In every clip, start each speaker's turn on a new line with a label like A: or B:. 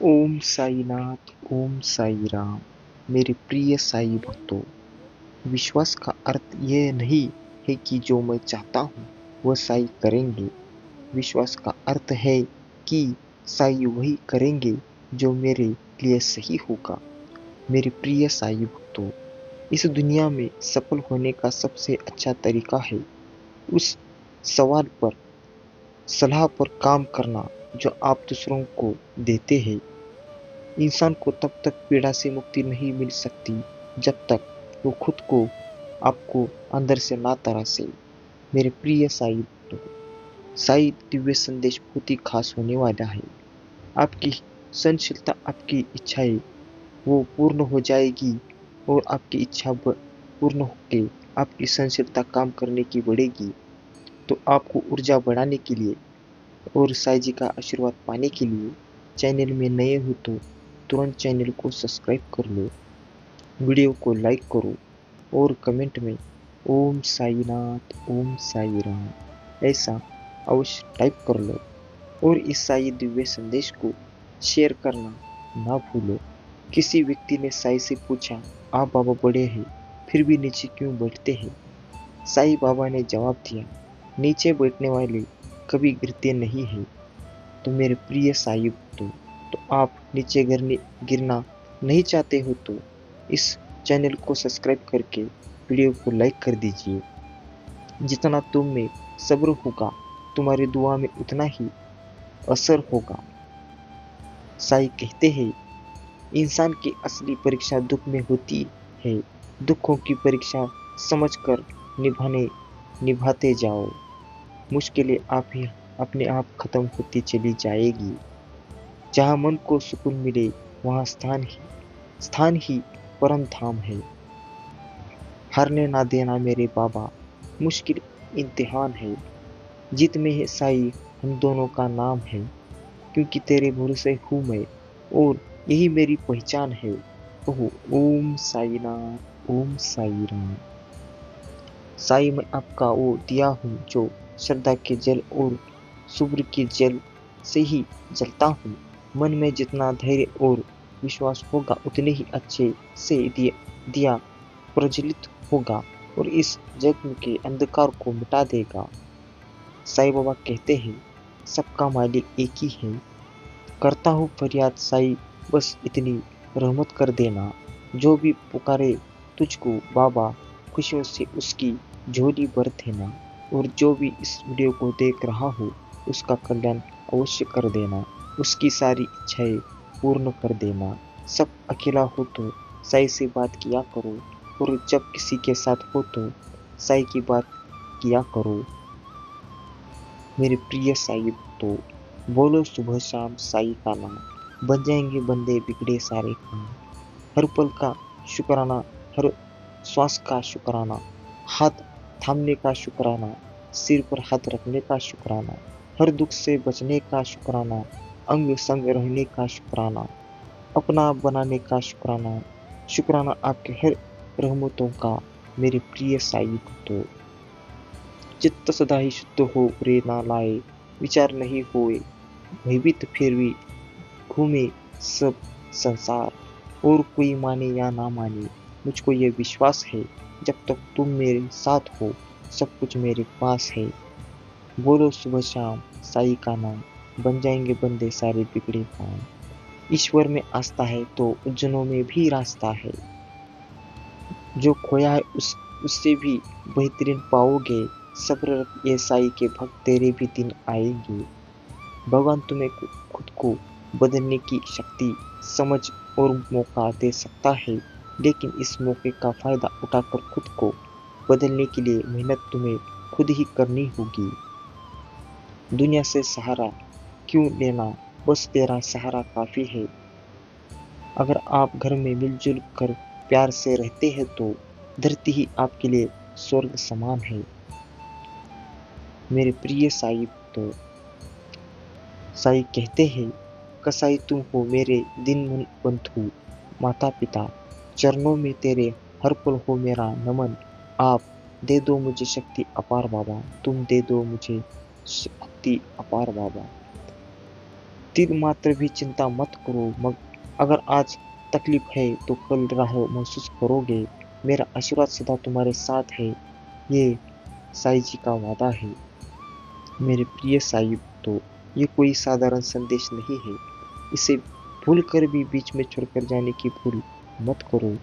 A: ओम साईनाथ, ओम साई राम। मेरे प्रिय साई भक्तों, विश्वास का अर्थ यह नहीं है कि जो मैं चाहता हूँ वह साई करेंगे। विश्वास का अर्थ है कि साई वही करेंगे जो मेरे लिए सही होगा। मेरे प्रिय साई भक्तों, इस दुनिया में सफल होने का सबसे अच्छा तरीका है उस सवाल पर, सलाह पर काम करना जो आप दूसरों को देते हैं। इंसान को तब तक पीड़ा से मुक्ति नहीं मिल सकती जब तक वो खुद को आपको अंदर से ना तरासे। मेरे प्रिय साई भक्तों, साई दिव्य संदेश बहुत ही खास होने वाला है। आपकी सहनशीलता, आपकी इच्छाएं वो पूर्ण हो जाएगी और आपकी इच्छा पूर्ण होके आपकी सहनशीलता काम करने की बढ़ेगी। तो आपको ऊर्जा बढ़ाने के लिए और साईं जी का आशीर्वाद पाने के लिए चैनल में नए हो तो तुरंत चैनल को सब्सक्राइब कर लो, वीडियो को लाइक करो और कमेंट में ओम साईनाथ, ओम साई राम ऐसा अवश्य टाइप कर लो और इस साई दिव्य संदेश को शेयर करना ना भूलो। किसी व्यक्ति ने साई से पूछा, आप बाबा बड़े हैं फिर भी नीचे क्यों बैठते हैं? साई बाबा ने जवाब दिया, नीचे बैठने वाले कभी गिरते नहीं हैं। तो मेरे प्रिय साई भक्तों, तो आप नीचे गिरना नहीं चाहते हो तो इस चैनल को सब्सक्राइब करके वीडियो को लाइक कर दीजिए। जितना तुम में सब्र होगा, तुम्हारी दुआ में उतना ही असर होगा। साई कहते हैं, इंसान की असली परीक्षा दुख में होती है। दुखों की परीक्षा समझकर निभाने निभाते जाओ। मुश्किलें आप ही अपने आप खत्म होती चली जाएगी। जहाँ मन को सुकून मिले वहाँ स्थान ही परम धाम है। हारने ना देना मेरे बाबा, मुश्किल इम्तिहान है। जीत में है साई हम दोनों का नाम है। क्योंकि तेरे भरोसे हूँ मैं और यही मेरी पहचान है। ओह, ओम साईनाथ, ओम साई राम। साई मैं आपका वो दिया हूँ जो श्रद्धा के जल और शुभ्र के जल से ही जलता हूँ। मन में जितना धैर्य और विश्वास होगा उतने ही अच्छे से दिया प्रज्वलित होगा और इस जग के अंधकार को मिटा देगा। साईं बाबा कहते हैं, सबका मालिक एक ही है। करता हूँ फरियाद साईं, बस इतनी रहमत कर देना। जो भी पुकारे तुझको बाबा, खुशियों से उसकी झोली भर देना। और जो भी इस वीडियो को देख रहा हो उसका कल्याण अवश्य कर देना। उसकी सारी इच्छाएं पूर्ण कर देना। सब अकेला हो तो साईं से बात किया करो और जब किसी के साथ हो तो साईं की बात किया करो। मेरे प्रिय साई भक्तों, बोलो सुबह शाम साई का नाम, बन जाएंगे बंदे बिगड़े सारे काम। हर पल का शुक्राना, हर श्वास का शुक्राना, हाथ थामने का शुक्राना, सिर पर हाथ रखने का शुक्राना, हर दुख से बचने का शुक्राना, अंग संग रहने का शुक्राना, अपना बनाने का शुक्राना। शुक्राना आपके हर रहमतों का। मेरे प्रिय साई भक्तों, चित्त सदा ही शुद्ध हो प्रेरणा लाए, विचार नहीं होए भयभीत फिर भी घूमे सब संसार। और कोई माने या ना माने मुझको ये विश्वास है, जब तक तुम मेरे साथ हो सब कुछ मेरे पास है। बोलो सुबह शाम साई का नाम, बन जाएंगे बंदे सारे बिगड़े काम। ईश्वर में आस्था है तो उज्जनों में भी रास्ता है। जो खोया है उससे भी बेहतरीन पाओगे। सब्र रख ये साई के भक्त, तेरे भी दिन आएंगे। भगवान तुम्हें खुद को बदलने की शक्ति, समझ और मौका दे सकता है, लेकिन इस मौके का फायदा उठाकर खुद को बदलने के लिए मेहनत तुम्हें खुद ही करनी होगी। दुनिया से सहारा क्यों लेना, बस तेरा सहारा काफी है। अगर आप घर में मिलजुल कर प्यार से रहते हैं तो धरती ही आपके लिए स्वर्ग समान है। मेरे प्रिय साई तो साई कहते हैं, कसाई तुम हो मेरे दिन बंधु, माता पिता चरणों में तेरे हर पल हो मेरा नमन। आप दे दो मुझे शक्ति अपार बाबा, तुम दे दो मुझे शक्ति अपार बाबा। तिल मात्र भी चिंता मत करो। मग अगर आज तकलीफ है तो कल राह महसूस करोगे। मेरा आशीर्वाद सदा तुम्हारे साथ है, ये साईं जी का वादा है। मेरे प्रिय साईं तो ये कोई साधारण संदेश नहीं है। इसे भूल कर भी बीच में छोड़कर जाने की भूल मत करो,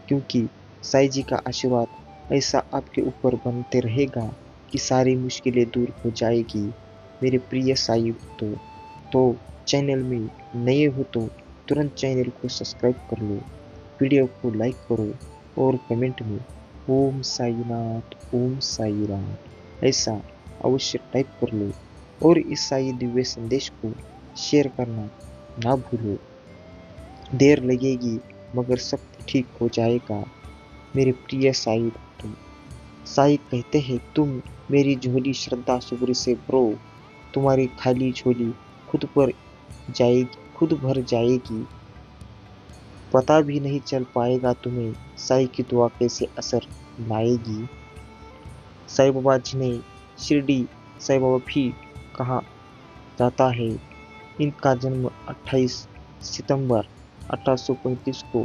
A: क्योंकि साईं जी का आशीर्वाद ऐसा आपके ऊपर बनते रहेगा कि सारी मुश्किलें दूर हो जाएगी। मेरे प्रिय साईं तो चैनल में नए हो तो तुरंत चैनल को सब्सक्राइब कर लो, वीडियो को लाइक करो और कमेंट में ओम साईनाथ ओम साई राम ऐसा अवश्य टाइप कर लो और इस साई दिव्य संदेश को शेयर करना ना भूलो। देर लगेगी मगर सब ठीक हो जाएगा। मेरे प्रिय साई भक्तों, साई कहते हैं तुम मेरी झोली श्रद्धा सुब्र से भरो, तुम्हारी खाली झोली खुद पर जाएगी, खुद भर जाएगी। पता भी नहीं चल पाएगा तुम्हें साई की दुआ कैसे असर लाएगी। साईं बाबा जिन्हें शिरडी साईं बाबा भी कहा जाता है, इनका जन्म 28 सितंबर 1835 को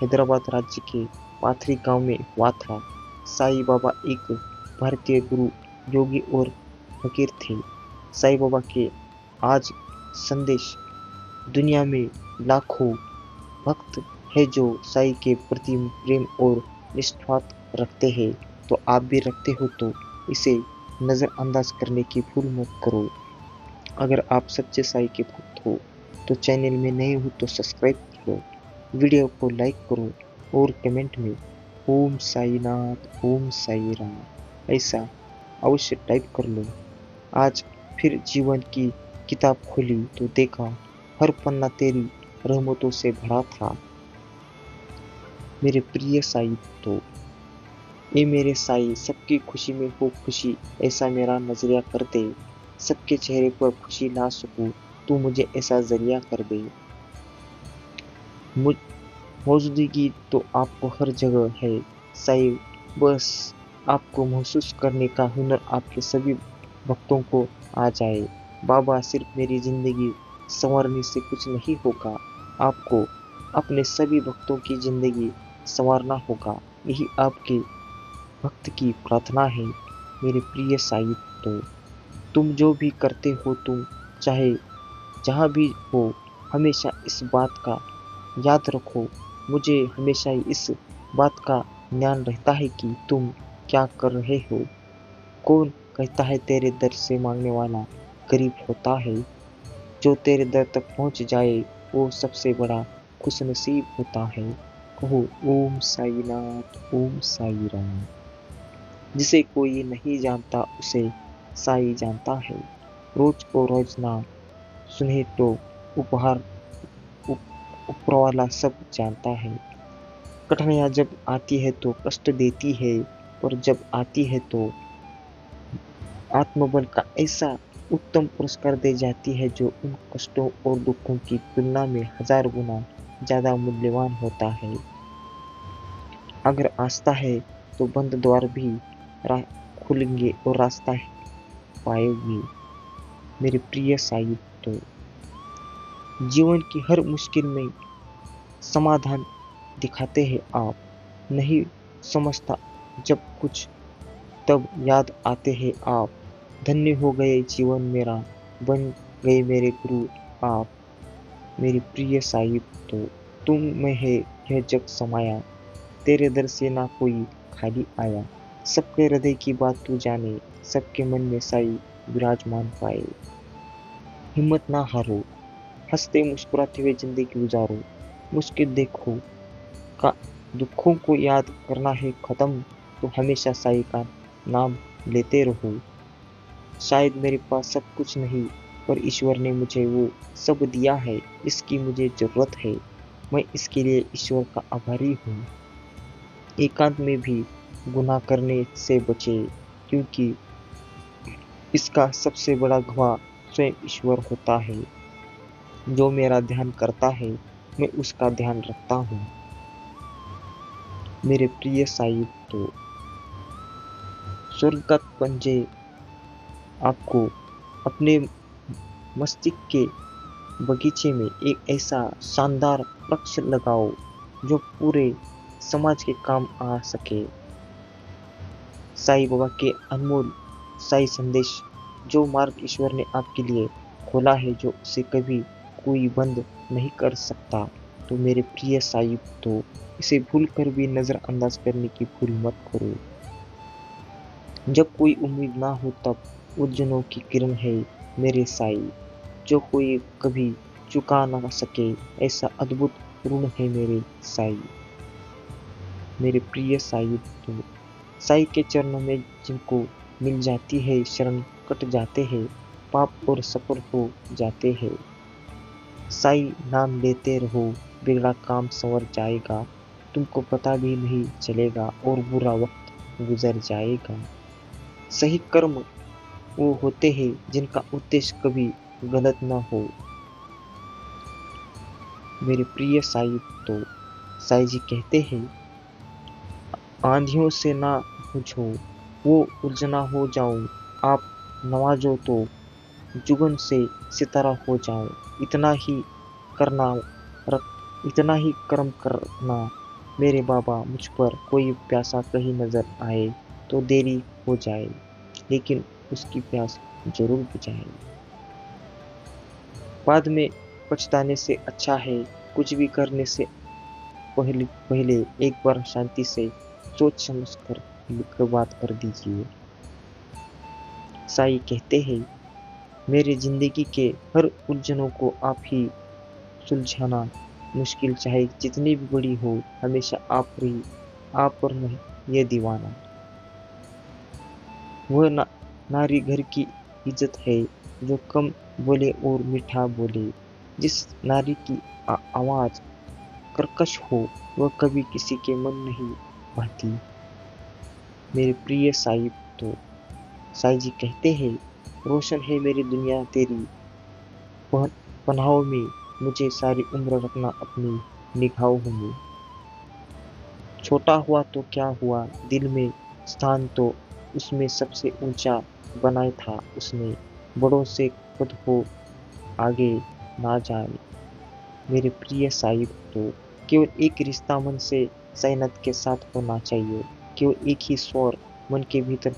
A: हैदराबाद राज्य के पाथरी गांव में हुआ था। साईं बाबा एक भारतीय गुरु, योगी और फकीर थे। साईं बाबा के आज संदेश दुनिया में लाखों भक्त है जो साईं के प्रति प्रेम और निष्ठा रखते हैं। तो आप भी रखते हो तो इसे नज़रअंदाज करने की भूल मत करो। अगर आप सच्चे साईं के भक्त हो तो चैनल में नए हो तो सब्सक्राइब करो, वीडियो को लाइक करो और कमेंट में ओम साईनाथ ओम साई राम ऐसा अवश्य टाइप कर लो। आज फिर जीवन की किताब खोली तो देखा हर पन्ना तेरी रहमतों से भरा था। मेरे प्रिय साईं तो ए मेरे साईं, सबकी खुशी में हो खुशी ऐसा मेरा नजरिया कर दे। सबके चेहरे पर खुशी ला सकूं तू मुझे ऐसा जरिया कर दे। मुझ मौजूदगी तो आपको हर जगह है साईं, बस आपको महसूस करने का हुनर आपके सभी भक्तों को आ जाए। बाबा सिर्फ मेरी जिंदगी संवारने से कुछ नहीं होगा, आपको अपने सभी भक्तों की जिंदगी संवारना होगा। यही आपके भक्त की प्रार्थना है। मेरे प्रिय साईं तो तुम जो भी करते हो, तुम चाहे जहाँ भी हो, हमेशा इस बात का याद रखो। मुझे हमेशा इस बात का ध्यान रहता है कि तुम क्या कर रहे हो। कौन कहता है तेरे दर से मांगने वाला गरीब होता है। जो तेरे दर तक पहुँच जाए वो सबसे बड़ा खुशनसीब होता है। कहो ओम साईनाथ ओम साई राम। जिसे कोई नहीं जानता उसे साई जानता है। रोज को रोज ना सुने तो उपहार ऊपर वाला सब जानता है। कठिनाइयाँ जब आती है तो कष्ट देती है, पर जब आती है तो आत्मबल का ऐसा उत्तम पुरस्कार दे जाती है जो उन कष्टों और दुखों की तुलना में 1000 गुना ज्यादा मूल्यवान होता है। अगर आस्था है तो बंद द्वार भी खुलेंगे और रास्ता पाएंगे। मेरे प्रिय साईं तो जीवन की हर मुश्किल में समाधान दिखाते हैं आप। नहीं समझता जब कुछ तब याद आते हैं आप। धन्य हो गए जीवन मेरा, बन गए मेरे गुरु आप। मेरी प्रिय साईं तो तुम में है यह जग समाया, तेरे दर से ना कोई खाली आया। सबके हृदय की बात तू जाने, सबके मन में साईं विराजमान पाए। हिम्मत ना हारो, हंसते मुस्कुराते हुए जिंदगी गुजारो। मुश्किल देखो का दुखों को याद करना है खत्म, तो हमेशा साईं का नाम लेते रहो। शायद मेरे पास सब कुछ नहीं, पर ईश्वर ने मुझे वो सब दिया है, इसकी मुझे जरूरत है। मैं इसके लिए ईश्वर का आभारी हूँ। एकांत में भी गुनाह करने से बचे, क्योंकि इसका सबसे बड़ा गवाह स्वयं ईश्वर होता है। जो मेरा ध्यान करता है मैं उसका ध्यान रखता हूँ। मेरे प्रिय साईं तो स्वर्गत पंजे आपको अपने मस्तिष्क के बगीचे में एक ऐसा शानदार वृक्ष लगाओ जो पूरे समाज के काम आ सके। साईं बाबा के अनमोल साई संदेश, जो मार्ग ईश्वर ने आपके लिए खोला है, जो उसे कभी कोई बंद नहीं कर सकता। तो मेरे प्रिय साईं, तो इसे भूल कर भी नजरअंदाज करने की भूल मत करो। जब कोई उम्मीद ना हो तब उलझनों की किरण है मेरे साईं, जो कोई कभी चुका ना सके ऐसा अद्भुत ऋण है मेरे साईं। मेरे प्रिय साईं, तो साईं के चरणों में जिनको मिल जाती है शरण, कट जाते हैं पाप और सफर हो जाते हैं। साईं नाम लेते रहो, बिगड़ा काम संवर जाएगा, तुमको पता भी नहीं चलेगा और बुरा वक्त गुजर जाएगा। सही कर्म वो होते हैं जिनका उद्देश्य कभी गलत ना हो। मेरे प्रिय साईं, तो साईं जी कहते हैं, आंधियों से ना पूछो वो उलझना हो जाऊं, आप नवाजो तो जुगन से सितारा हो जाऊं। इतना ही करना इतना ही कर्म करना मेरे बाबा, मुझ पर कोई प्यासा कहीं नजर आए तो देरी हो जाए, लेकिन उसकी प्यास जरूर बुझाए। बाद में पछताने से अच्छा है कुछ भी करने से पहले पहले एक बार शांति से सोच समझ कर लिखकर बात कर दीजिए। साईं कहते हैं, मेरे जिंदगी के हर उलझनों को आप ही सुलझाना, मुश्किल चाहे जितनी भी बड़ी हो हमेशा आप रही, आप पर नहीं ये दीवाना। वह नारी घर की इज्जत है जो कम बोले और मीठा बोले। जिस नारी की आवाज कर्कश हो वह कभी किसी के मन नहीं भाती। मेरे प्रिय साईं, तो साईं जी कहते हैं, रोशन है मेरी दुनिया तेरी पनाहों में, मुझे सारी उम्र रखना अपनी निगाहों में। छोटा हुआ तो क्या हुआ, दिल में स्थान तो उसमें सबसे ऊंचा बनाया था उसने, बड़ों से खुद हो आगे ना जाए। मेरे प्रिय साहिब, तो केवल एक रिश्ता मन से सहनत के साथ होना चाहिए, केवल एक ही स्वर मन के भीतर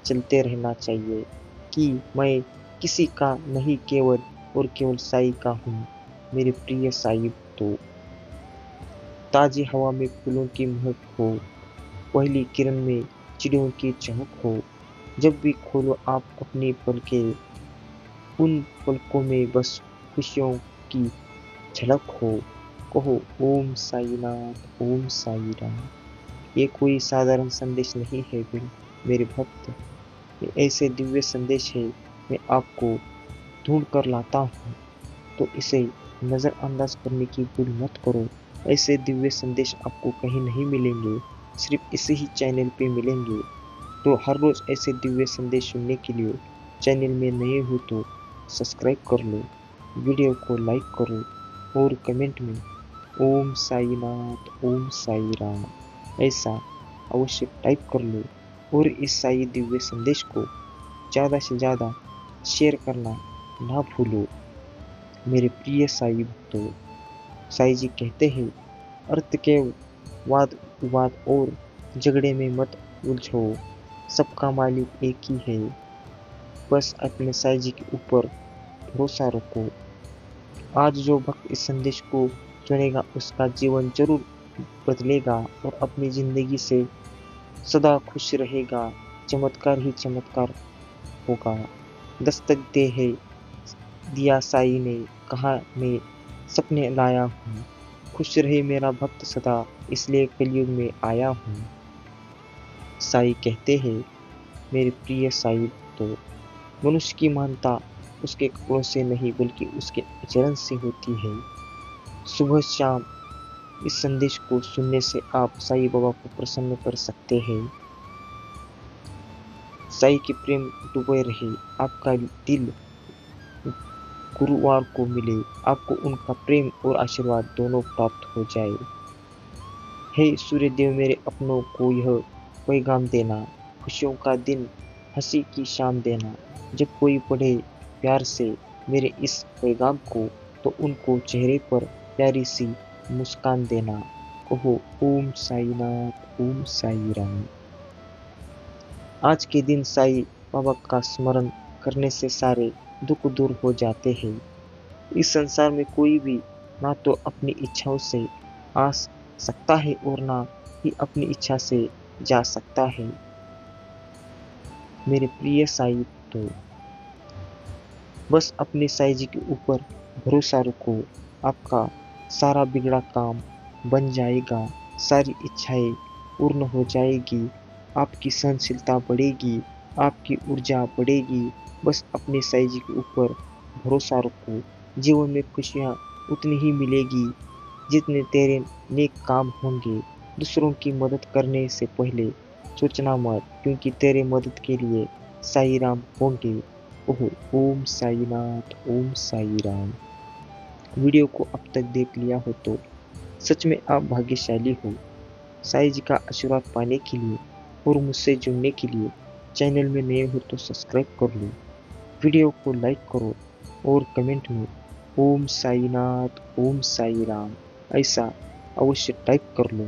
A: चलते रहना चाहिए कि मैं किसी का नहीं केवल और केवल साई का हूँ। मेरे प्रिय साहिब, तो ताजी हवा में फूलों की महक हो, पहली किरण में चिड़ियों की चहक हो, जब भी खोलो आप अपनी पलकें, उन पलकों में बस खुशियों की झलक हो। कहो ओम साईनाथ, ओम साई राम। ये कोई साधारण संदेश नहीं है मेरे भक्त, ये ऐसे दिव्य संदेश है मैं आपको ढूंढ कर लाता हूँ, तो इसे नज़रअंदाज करने की भूल मत करो। ऐसे दिव्य संदेश आपको कहीं नहीं मिलेंगे, सिर्फ इसी ही चैनल पे मिलेंगे। तो हर रोज ऐसे दिव्य संदेश सुनने के लिए चैनल में नए हो तो सब्सक्राइब कर लो, वीडियो को लाइक करो और कमेंट में ओम साईनाथ, ओम साई राम ऐसा अवश्य टाइप कर लो। और इस साई दिव्य संदेश को ज़्यादा से ज़्यादा शेयर करना ना भूलो। मेरे प्रिय साई भक्तों, साई जी कहते हैं, अर्थ के वाद विवाद और झगड़े में मत उलझो, सबका मालिक एक ही है, बस अपने साई जी के ऊपर भरोसा रखो। आज जो भक्त इस संदेश को सुनेगा उसका जीवन जरूर बदलेगा और अपनी जिंदगी से सदा खुश रहेगा, चमत्कार ही चमत्कार होगा। दस्तक दे है दिया साई ने, कहा मैं सपने लाया हूँ, खुश रहे मेरा भक्त सदा, इसलिए कलयुग में आया हूँ। साई कहते हैं, मेरे प्रिय साई, तो मनुष्य की महानता उसके कपड़ों से नहीं बल्कि उसके आचरण से होती है। सुबह शाम इस संदेश को सुनने से आप साईं बाबा को प्रसन्न कर सकते हैं। साईं के प्रेम डूबे रहे, आपका दिल गुरुवार को मिले, आपको उनका प्रेम और आशीर्वाद दोनों प्राप्त हो जाए। हे सूर्यदेव, मेरे अपनों को यह पैगाम देना, खुशियों का दिन हंसी की शाम देना। जब कोई पढ़े प्यार से मेरे इस पैगाम को तो उनको चेहरे पर प्यारी सी मुस्कान देना। कहो ओम साईनाथ, ओम साई राम। आज के दिन साईं बाबा का स्मरण करने से सारे दुख दूर हो जाते हैं। इस संसार में कोई भी ना तो अपनी इच्छाओं से आ सकता है और ना ही अपनी इच्छा से जा सकता है। मेरे प्रिय साईं, तो बस अपने साईं जी के ऊपर भरोसा रखो। आपका सारा बिगड़ा काम बन जाएगा, सारी इच्छाएं पूर्ण हो जाएगी, आपकी सहनशीलता बढ़ेगी, आपकी ऊर्जा बढ़ेगी। बस अपने साईं जी के ऊपर भरोसा रखो। जीवन में खुशियाँ उतनी ही मिलेगी जितने तेरे नेक काम होंगे। दूसरों की मदद करने से पहले सोचना मत, क्योंकि तेरे मदद के लिए साईं राम होंगे। ओह ओम साईनाथ, ओम साई राम। वीडियो को अब तक देख लिया हो तो सच में आप भाग्यशाली हो। साईं जी का आशीर्वाद पाने के लिए और मुझसे जुड़ने के लिए चैनल में नए हो तो सब्सक्राइब कर लो, वीडियो को लाइक करो और कमेंट में ओम साईनाथ, ओम साई राम ऐसा अवश्य टाइप कर लो।